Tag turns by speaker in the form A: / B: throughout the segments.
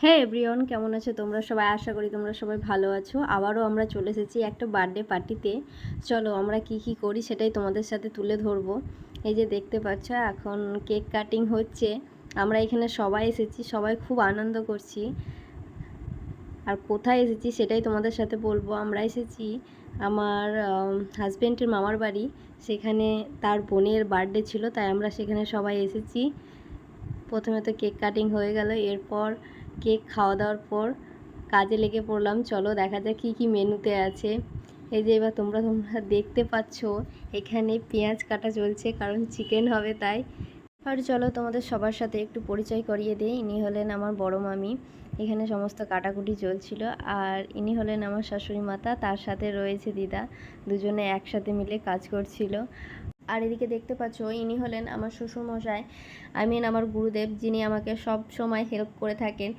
A: হ্যাঁ এভরিওয়ান, কেমন আছো তোমরা সবাই? আশা করি তোমরা সবাই ভালো আছো। আবারও আমরা চলে এসেছি একটা বার্থডে পার্টিতে। চলো আমরা কি করি সেটাই তোমাদের সাথে তুলে ধরবো। এই যে দেখতে পাচ্ছ এখন কেক কাটিং হচ্ছে। আমরা এখানে সবাই এসেছি, সবাই খুব আনন্দ করছি। আর কোথায় এসেছি সেটাই তোমাদের সাথে বলবো। আমরা এসেছি আমার হাজব্যান্ডের মামার বাড়ি, সেখানে তার বোনের বার্থডে ছিল, তাই আমরা সেখানে সবাই এসেছি। প্রথমে তো কেক কাটিং হয়ে গেল, এরপর কেক খাওয়া দাওয়ার পর কাজে লেগে পড়লাম। চলো দেখা যাক কী মেনুতে আছে। এই যে এবার তোমরা দেখতে পাচ্ছ এখানে পেঁয়াজ কাটা চলছে, কারণ চিকেন হবে তাই। আর চলো তোমাদের সবার সাথে একটু পরিচয় করিয়ে দিই। ইনি হলেন আমার বড় মামি। এখানে সমস্ত কাটাকুটি চলছিল। আর ইনি হলেন আমার শাশুড়ি মাতা, তার সাথে রয়েছে দিদা। দুজনে একসাথে মিলে কাজ করছিল। আর এদিকে দেখতে পাচ্ছ ইনি হলেন আমার শ্বশুরমশাই, আমার গুরুদেব, যিনি আমাকে সব সময় হেল্প করে থাকেন।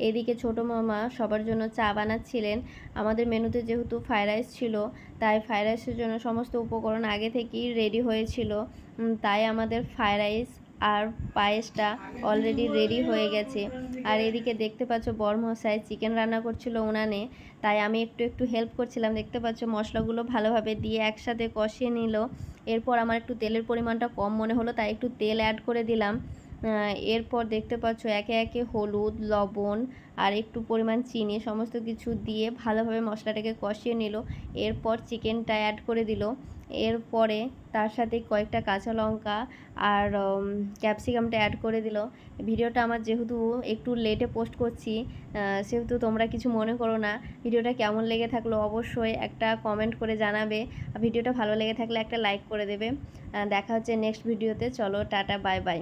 A: এদিকে ছোটো মামা সবার জন্য চা বানাচ্ছিলেন। আমাদের মেনুতে যেহেতু ফ্রাইড রাইস ছিল, তাই ফ্রাইড রাইসের জন্য সমস্ত উপকরণ আগে থেকেই রেডি হয়েছিল। তাই আমাদের ফ্রাইড রাইস আর পায়েসটা অলরেডি রেডি হয়ে গেছে। আর এদিকে দেখতে পাচ্ছ বরমশাই চিকেন রান্না করছিল উনানে, তাই আমি একটু হেল্প করছিলাম। দেখতে পাচ্ছ মশলাগুলো ভালোভাবে দিয়ে একসাথে কষিয়ে নিল। এরপর আমার একটু তেলের পরিমাণটা কম মনে হলো, তাই একটু তেল অ্যাড করে দিলাম। এরপর দেখতে পাচ্ছ একে একে হলুদ, লবণ আর একটু পরিমাণ চিনি সমস্ত কিছু দিয়ে ভালোভাবে মশলাটাকে কষিয়ে নিল। এরপর চিকেনটা অ্যাড করে দিল। এরপরে তার সাথে কয়েকটা কাঁচা লঙ্কা আর ক্যাপসিকামটা অ্যাড করে দিল। ভিডিওটা আমার যেহেতু একটু লেটে পোস্ট করছি, সেহেতু তোমরা কিছু মনে করো না। ভিডিওটা কেমন লেগে থাকলো অবশ্যই একটা কমেন্ট করে জানাবে। ভিডিওটা ভালো লেগে থাকলে একটা লাইক করে দেবে। দেখা হচ্ছে নেক্সট ভিডিওতে। চলো টাটা, বাই বাই।